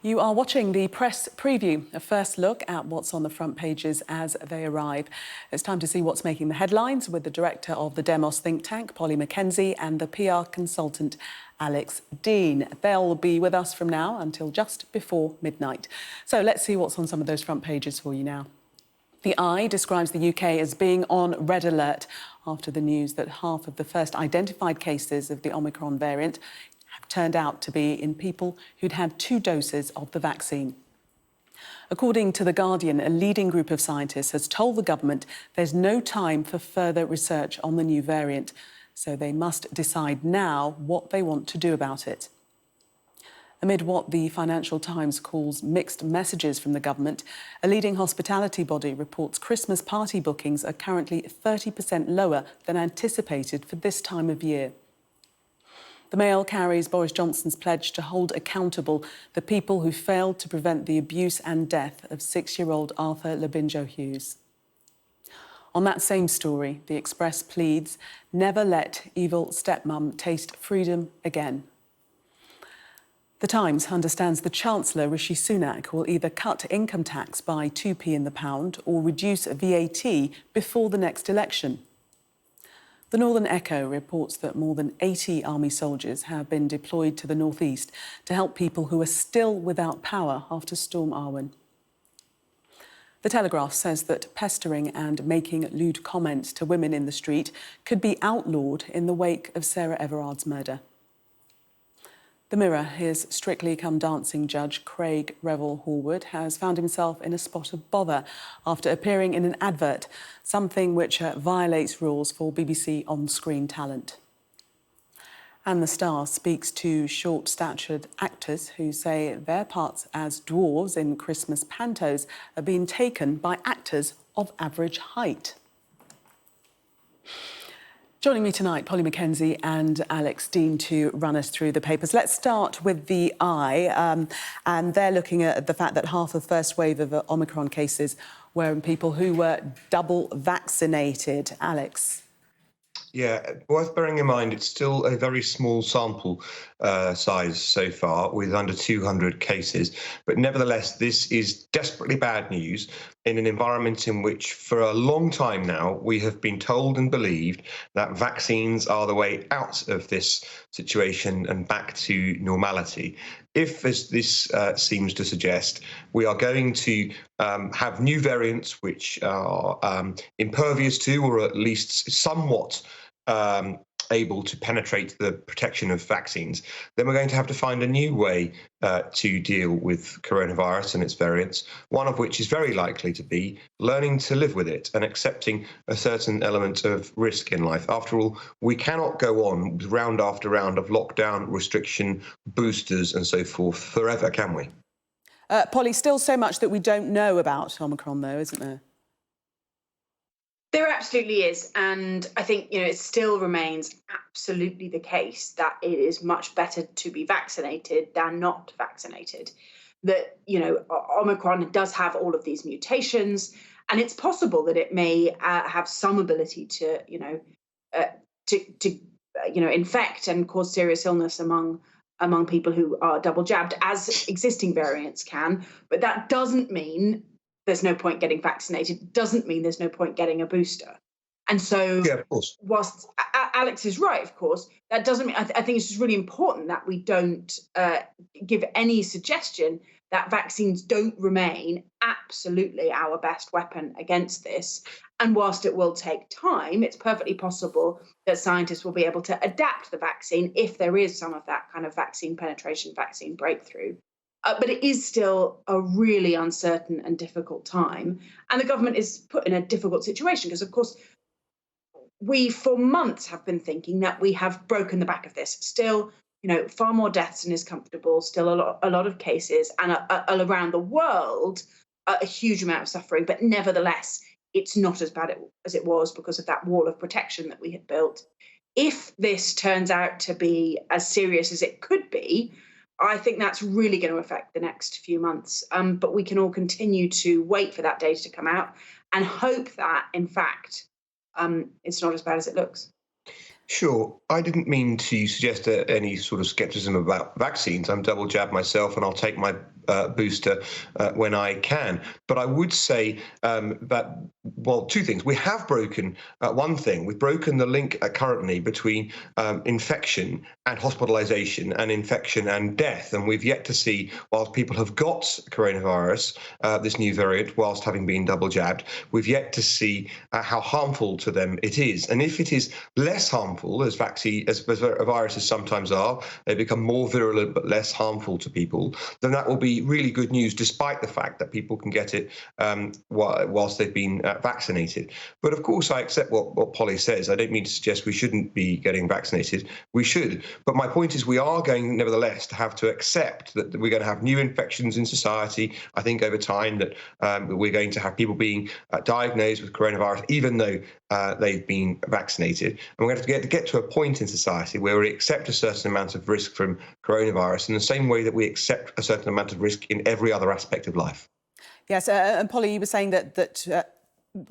You are watching the press preview, a first look at what's on the front pages as they arrive. It's time to see what's making the headlines with the director of the Demos think tank, Mackenzie, and the PR consultant, Alex Deane. They'll be with us from now until just before midnight. So let's see what's on some of those front pages for you now. The Eye describes the UK as being on red alert after the news that half of the first identified cases of the Omicron variant have turned out to be in people who'd had 2 doses of the vaccine. According to The Guardian, a leading group of scientists has told the government there's no time for further research on the new variant, so they must decide now what they want to do about it. Amid what the Financial Times calls mixed messages from the government, a leading hospitality body reports Christmas party bookings are currently 30% lower than anticipated for this time of year. The Mail carries Boris Johnson's pledge to hold accountable the people who failed to prevent the abuse and death of 6-year-old Arthur Labinjo-Hughes. On that same story, The Express pleads, never let evil stepmum taste freedom again. The Times understands the Chancellor, Rishi Sunak, will either cut income tax by 2p in the pound or reduce VAT before the next election. The Northern Echo reports that more than 80 army soldiers have been deployed to the northeast to help people who are still without power after Storm Arwen. The Telegraph says that pestering and making lewd comments to women in the street could be outlawed in the wake of Sarah Everard's murder. The Mirror, his Strictly Come Dancing judge, Craig Revel-Horwood, has found himself in a spot of bother after appearing in an advert, something which violates rules for BBC on-screen talent. And The Star speaks to short-statured actors who say their parts as dwarves in Christmas pantos are being taken by actors of average height. Joining me tonight, Mackenzie and Alex Deane to run us through the papers. Let's start with The Eye, and they're looking at the fact that half of the first wave of Omicron cases were in people who were double vaccinated. Alex? Yeah, worth bearing in mind, it's still a very small sample size so far, with under 200 cases. But nevertheless, this is desperately bad news in an environment in which, for a long time now, we have been told and believed that vaccines are the way out of this situation and back to normality. If, as this seems to suggest, we are going to have new variants which are impervious to, or at least somewhat able to penetrate the protection of vaccines, then we're going to have to find a new way to deal with coronavirus and its variants, one of which is very likely to be learning to live with it and accepting a certain element of risk in life. After all, we cannot go on with round after round of lockdown, restriction, boosters and so forth forever, can we? Polly, still so much that we don't know about Omicron, though, isn't there? There absolutely is. And I think, it still remains absolutely the case that it is much better to be vaccinated than not vaccinated. That, Omicron does have all of these mutations, and it's possible that it may have some ability to, infect and cause serious illness among people who are double jabbed, as existing variants can. But that doesn't mean there's no point getting vaccinated, doesn't mean there's no point getting a booster. And so, yeah, of course, whilst Alex is right, of course, that doesn't mean, I think it's just really important that we don't give any suggestion that vaccines don't remain absolutely our best weapon against this. And whilst it will take time, it's perfectly possible that scientists will be able to adapt the vaccine if there is some of that kind of vaccine penetration, vaccine breakthrough. But it is still a really uncertain and difficult time. And the government is put in a difficult situation because, of course, we for months have been thinking that we have broken the back of this. Still, far more deaths than is comfortable, still a lot of cases, and around the world, a huge amount of suffering. But nevertheless, it's not as bad as it was because of that wall of protection that we had built. If this turns out to be as serious as it could be, I think that's really going to affect the next few months. But we can all continue to wait for that data to come out and hope that, in fact, it's not as bad as it looks. Sure. I didn't mean to suggest any sort of skepticism about vaccines. I'm double jabbed myself, and I'll take my booster when I can. But I would say that, well, two things. We have broken one thing. We've broken the link currently between infection and hospitalization and infection and death. And we've yet to see, whilst people have got coronavirus, this new variant, whilst having been double jabbed, we've yet to see how harmful to them it is. And if it is less harmful, as viruses sometimes are, they become more virulent but less harmful to people, then that will be really good news, despite the fact that people can get it whilst they've been vaccinated. But of course, I accept what Polly says. I don't mean to suggest we shouldn't be getting vaccinated. We should. But my point is, we are going, nevertheless, to have to accept that we're going to have new infections in society. I think over time that we're going to have people being diagnosed with coronavirus, even though they've been vaccinated. And we're going to have to get to a point in society where we accept a certain amount of risk from coronavirus in the same way that we accept a certain amount of risk in every other aspect of life. Yes, and Polly, you were saying that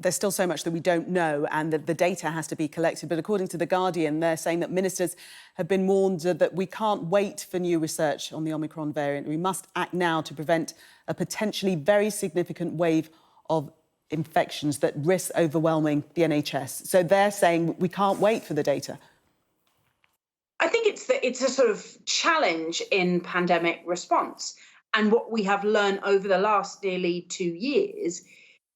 there's still so much that we don't know and that the data has to be collected. But according to The Guardian, they're saying that ministers have been warned that we can't wait for new research on the Omicron variant. We must act now to prevent a potentially very significant wave of infections that risk overwhelming the NHS. So they're saying we can't wait for the data. I think it's a sort of challenge in pandemic response. And what we have learned over the last nearly 2 years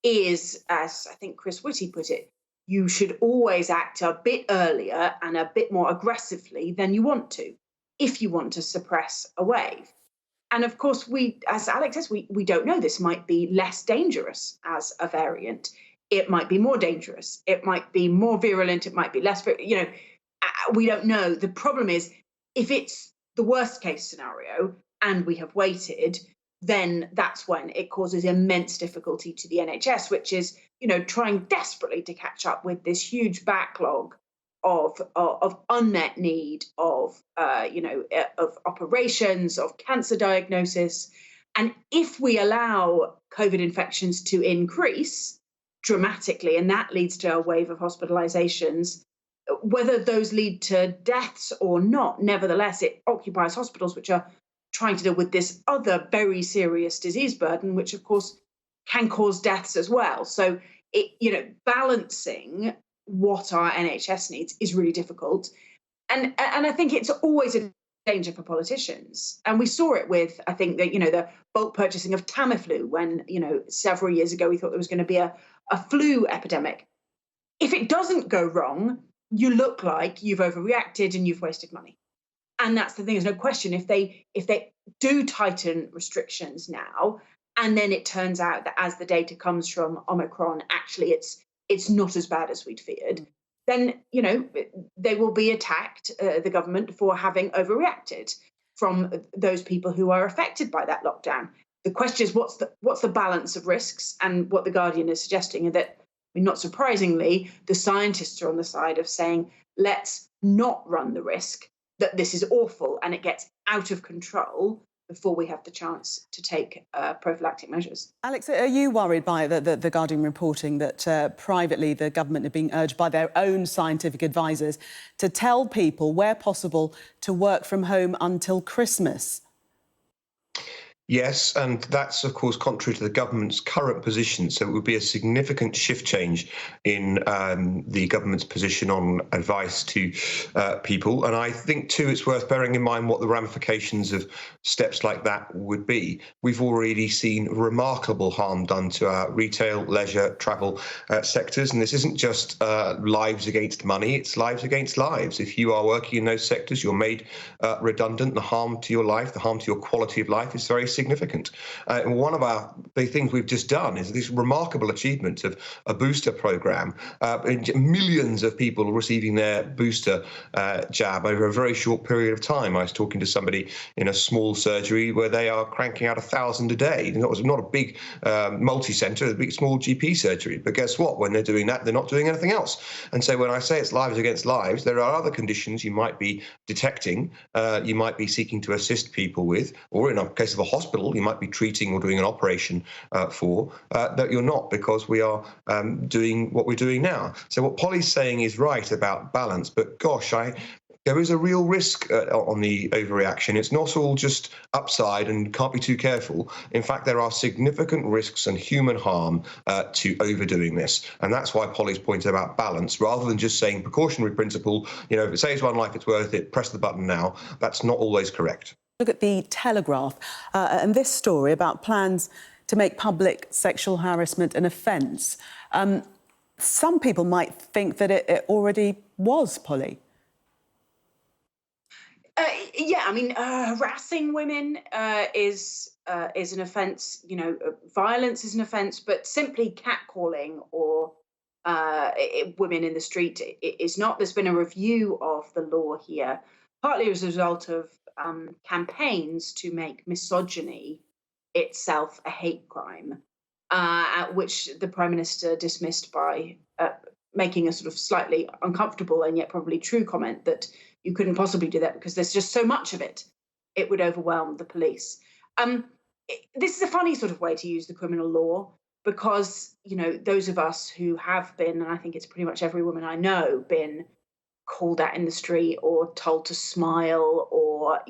is, as I think Chris Whitty put it, you should always act a bit earlier and a bit more aggressively than you want to, if you want to suppress a wave. And of course, as Alex says, we don't know. This might be less dangerous as a variant. It might be more dangerous. It might be more virulent. It might be less, we don't know. The problem is, if it's the worst case scenario and we have waited, then that's when it causes immense difficulty to the NHS, which is, trying desperately to catch up with this huge backlog of unmet need, of operations, of cancer diagnosis. And if we allow COVID infections to increase dramatically, and that leads to a wave of hospitalizations, whether those lead to deaths or not, nevertheless, it occupies hospitals which are trying to deal with this other very serious disease burden, which of course can cause deaths as well. So, balancing what our NHS needs is really difficult. And I think it's always a danger for politicians. And we saw it with, I think, the bulk purchasing of Tamiflu when, several years ago we thought there was going to be a flu epidemic. If it doesn't go wrong, you look like you've overreacted and you've wasted money. And that's the thing, there's no question. If they do tighten restrictions now, and then it turns out that as the data comes from Omicron, actually it's not as bad as we'd feared, then, they will be attacked, the government, for having overreacted from those people who are affected by that lockdown. The question is, what's the balance of risks? And what The Guardian is suggesting is that, not surprisingly, the scientists are on the side of saying, let's not run the risk that this is awful and it gets out of control before we have the chance to take prophylactic measures. Alex, are you worried by the Guardian reporting that privately the government are being urged by their own scientific advisors to tell people, where possible, to work from home until Christmas? Yes, and that's, of course, contrary to the government's current position. So it would be a significant shift change in the government's position on advice to people. And I think, too, it's worth bearing in mind what the ramifications of steps like that would be. We've already seen remarkable harm done to our retail, leisure, travel sectors. And this isn't just lives against money, it's lives against lives. If you are working in those sectors, you're made redundant. The harm to your life, the harm to your quality of life is very significant. And one of the things we've just done is this remarkable achievement of a booster program, millions of people receiving their booster jab over a very short period of time. I was talking to somebody in a small surgery where they are cranking out 1,000 a day. It was not a big multi-centre, a big small GP surgery. But guess what? When they're doing that, they're not doing anything else. And so when I say it's lives against lives, there are other conditions you might be detecting, you might be seeking to assist people with, or in a case of a hospital, you might be treating or doing an operation for, that you're not, because we are doing what we're doing now. So what Polly's saying is right about balance, but gosh, there is a real risk on the overreaction. It's not all just upside and can't be too careful. In fact, there are significant risks and human harm to overdoing this. And that's why Polly's pointed about balance, rather than just saying precautionary principle, if it saves one life, it's worth it, press the button now. That's not always correct. Look at the Telegraph and this story about plans to make public sexual harassment an offence. Some people might think that it already was, Polly. Yeah, I mean, harassing women is an offence. Violence is an offence, but simply catcalling or women in the street is not. There's been a review of the law here, partly as a result of campaigns to make misogyny itself a hate crime, which the Prime Minister dismissed by making a sort of slightly uncomfortable and yet probably true comment that you couldn't possibly do that because there's just so much of it. It would overwhelm the police. This is a funny sort of way to use the criminal law because, those of us who have been, and I think it's pretty much every woman I know, been called out in the street or told to smile or,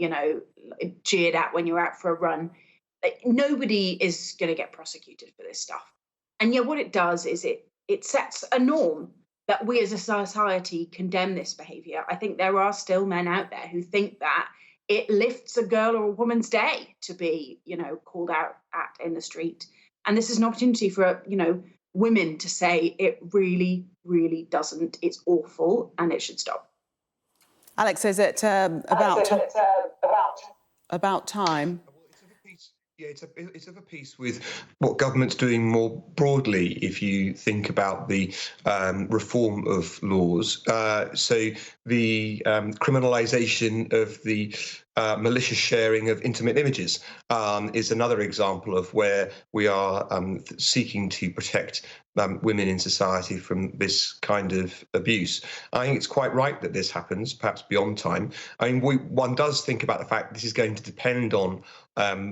jeered at when you're out for a run. Nobody is going to get prosecuted for this stuff. And yet what it does is it sets a norm that we as a society condemn this behaviour. I think there are still men out there who think that it lifts a girl or a woman's day to be, called out at in the street. And this is an opportunity for, women to say it really, really doesn't. It's awful and it should stop. Alex, is it about time? Yeah, it's of a piece with what government's doing more broadly if you think about the reform of laws. So the criminalisation of the malicious sharing of intimate images is another example of where we are seeking to protect women in society from this kind of abuse. I think it's quite right that this happens, perhaps beyond time. I mean, one does think about the fact this is going to depend on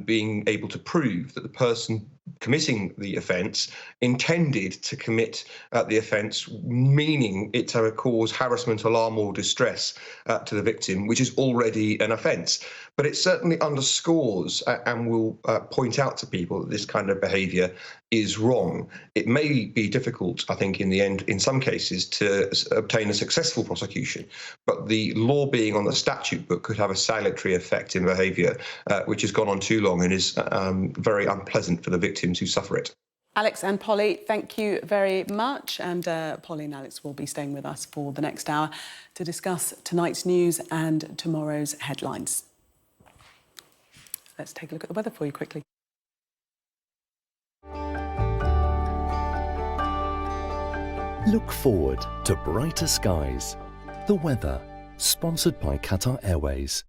being able to prove that the person committing the offence intended to commit the offence, meaning it to cause harassment, alarm or distress to the victim, which is already an offence. But it certainly underscores and will point out to people that this kind of behaviour is wrong. It may be difficult, I think, in the end, in some cases, to obtain a successful prosecution, but the law being on the statute book could have a salutary effect in behaviour, which has gone on too long and is very unpleasant for the victims who suffer it. Alex and Polly, thank you very much. And Polly and Alex will be staying with us for the next hour to discuss tonight's news and tomorrow's headlines. Let's take a look at the weather for you quickly. Look forward to brighter skies. The weather, sponsored by Qatar Airways.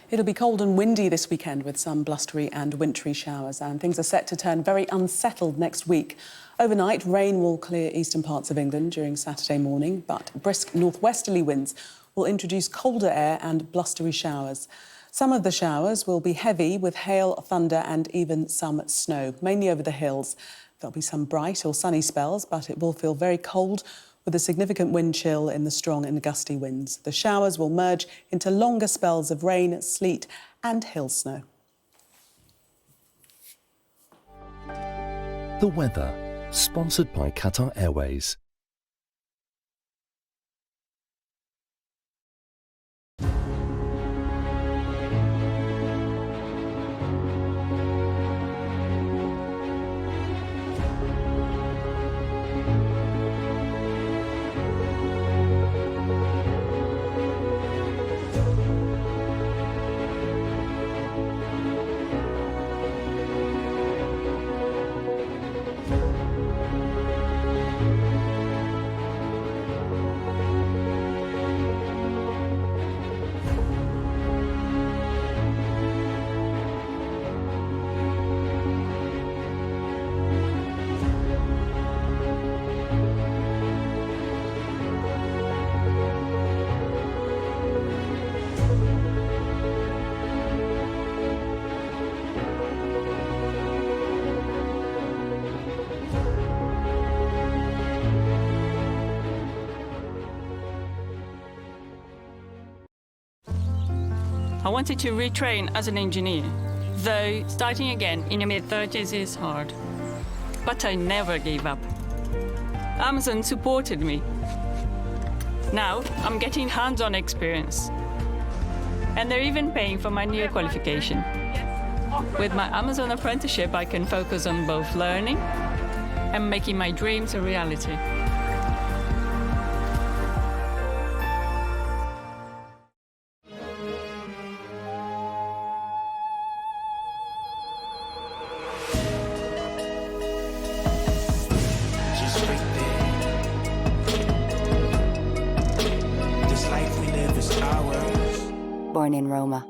It'll be cold and windy this weekend with some blustery and wintry showers, and things are set to turn very unsettled next week. Overnight, rain will clear eastern parts of England during Saturday morning, but brisk northwesterly winds will introduce colder air and blustery showers. Some of the showers will be heavy with hail, thunder and even some snow, mainly over the hills. There'll be some bright or sunny spells, but it will feel very cold with a significant wind chill in the strong and gusty winds. The showers will merge into longer spells of rain, sleet and hill snow. The weather, sponsored by Qatar Airways. I wanted to retrain as an engineer, though starting again in your mid-30s is hard. But I never gave up. Amazon supported me. Now I'm getting hands-on experience. And they're even paying for my new qualification. With my Amazon apprenticeship, I can focus on both learning and making my dreams a reality. Born in Roma.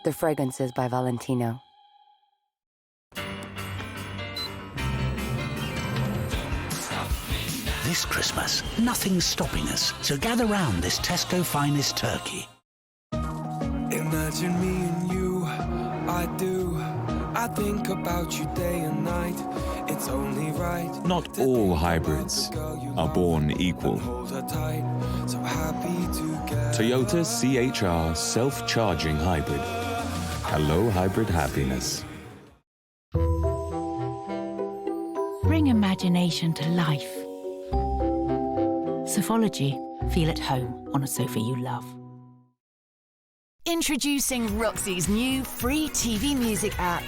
The Fragrances by Valentino. This Christmas, nothing's stopping us, so gather round this Tesco finest turkey. Imagine me and you, I do. I think about you day and night. It's only right. Not all hybrids are born equal. Toyota CHR self-charging hybrid. Hello, hybrid happiness. Bring imagination to life. Sophology. Feel at home on a sofa you love. Introducing Roxy's new free TV music app.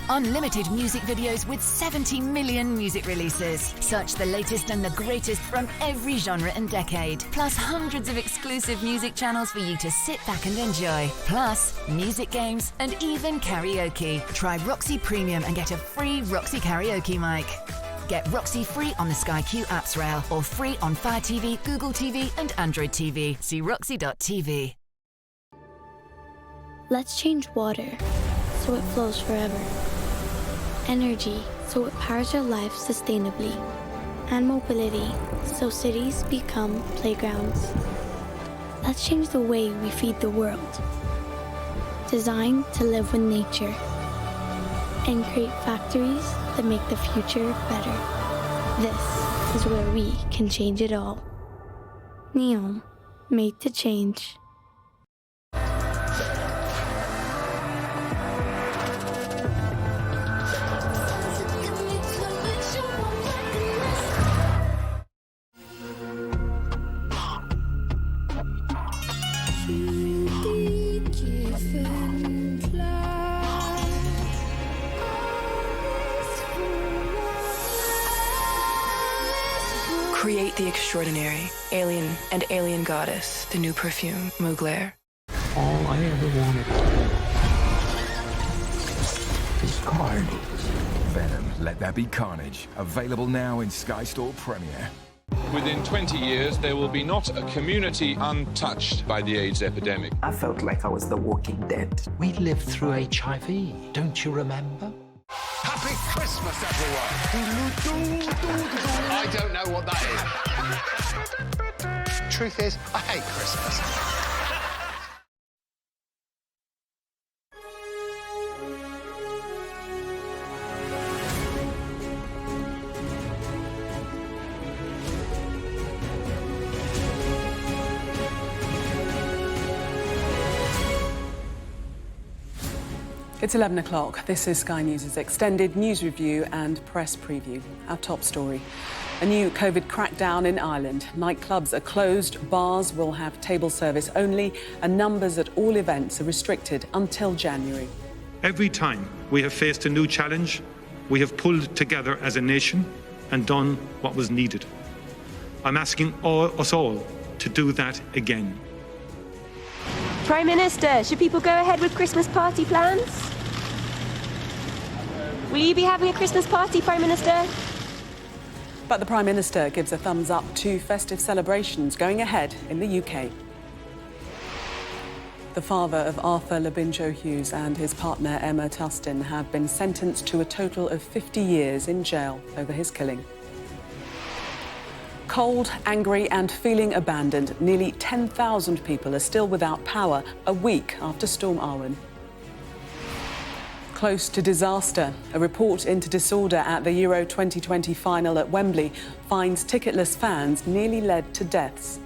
Unlimited music videos with 70 million music releases. Search the latest and the greatest from every genre and decade. Plus hundreds of exclusive music channels for you to sit back and enjoy. Plus music games and even karaoke. Try Roxy Premium and get a free Roxy karaoke mic. Get Roxy free on the Sky Q apps rail or free on Fire TV, Google TV and Android TV. See roxy.tv. Let's change water so it flows forever. Energy so it powers our lives sustainably. And mobility so cities become playgrounds. Let's change the way we feed the world. Design to live with nature. And create factories that make the future better. This is where we can change it all. NEOM, made to change. Create the extraordinary. Alien and Alien Goddess. The new perfume, Mugler. All I ever wanted is carnage. Venom, Let There Be Carnage. Available now in Sky Store Premiere. Within 20 years, there will be not a community untouched by the AIDS epidemic. I felt like I was the walking dead. We lived through HIV, don't you remember? Happy Christmas, everyone! I don't know what that is. Truth is, I hate Christmas. It's 11 o'clock. This is Sky News' extended news review and press preview. Our top story. A new COVID crackdown in Ireland. Nightclubs are closed, bars will have table service only, and numbers at all events are restricted until January. Every time we have faced a new challenge, we have pulled together as a nation and done what was needed. I'm asking us all to do that again. Prime Minister, should people go ahead with Christmas party plans? Will you be having a Christmas party, Prime Minister? But the Prime Minister gives a thumbs up to festive celebrations going ahead in the UK. The father of Arthur Labinjo Hughes and his partner Emma Tustin have been sentenced to a total of 50 years in jail over his killing. Cold, angry and feeling abandoned, nearly 10,000 people are still without power a week after Storm Arwen. Close to disaster, a report into disorder at the Euro 2020 final at Wembley finds ticketless fans nearly led to deaths.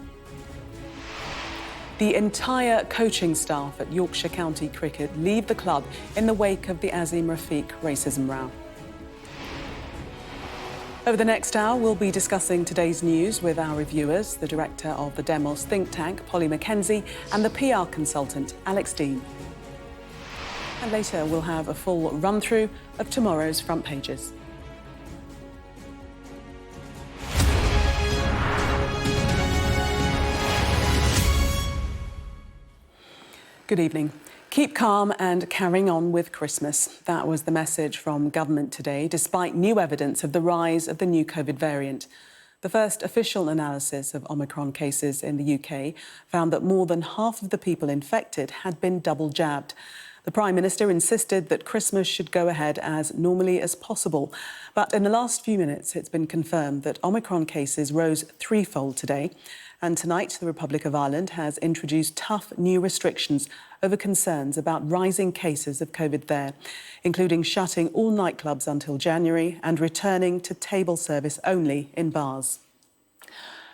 The entire coaching staff at Yorkshire County Cricket leave the club in the wake of the Azim Rafiq racism row. Over the next hour, we'll be discussing today's news with our reviewers, the director of the Demos think tank, Polly Mackenzie, and the PR consultant, Alex Deane. And later, we'll have a full run-through of tomorrow's front pages. Good evening. Keep calm and carrying on with Christmas. That was the message from government today, despite new evidence of the rise of the new COVID variant. The first official analysis of Omicron cases in the UK found that more than half of the people infected had been double jabbed. The Prime Minister insisted that Christmas should go ahead as normally as possible. But in the last few minutes, it's been confirmed that Omicron cases rose threefold today. And tonight, the Republic of Ireland has introduced tough new restrictions over concerns about rising cases of COVID there, including shutting all nightclubs until January and returning to table service only in bars.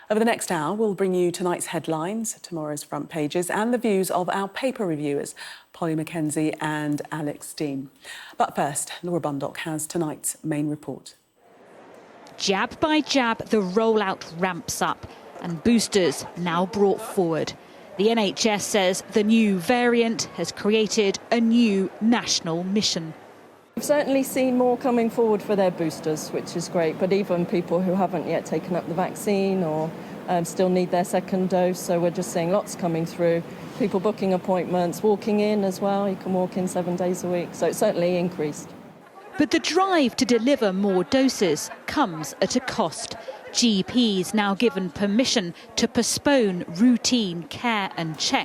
Over the next hour, we'll bring you tonight's headlines, tomorrow's front pages, and the views of our paper reviewers, Polly Mackenzie and Alex Deane. But first, Laura Bundock has tonight's main report. Jab by jab, the rollout ramps up, and boosters now brought forward. The NHS says the new variant has created a new national mission. We've certainly seen more coming forward for their boosters, which is great, but even people who haven't yet taken up the vaccine or still need their second dose, so we're just seeing lots coming through. People booking appointments, walking in as well. You can walk in 7 days a week, so it's certainly increased. But the drive to deliver more doses comes at a cost. GPs now given permission to postpone routine care and checks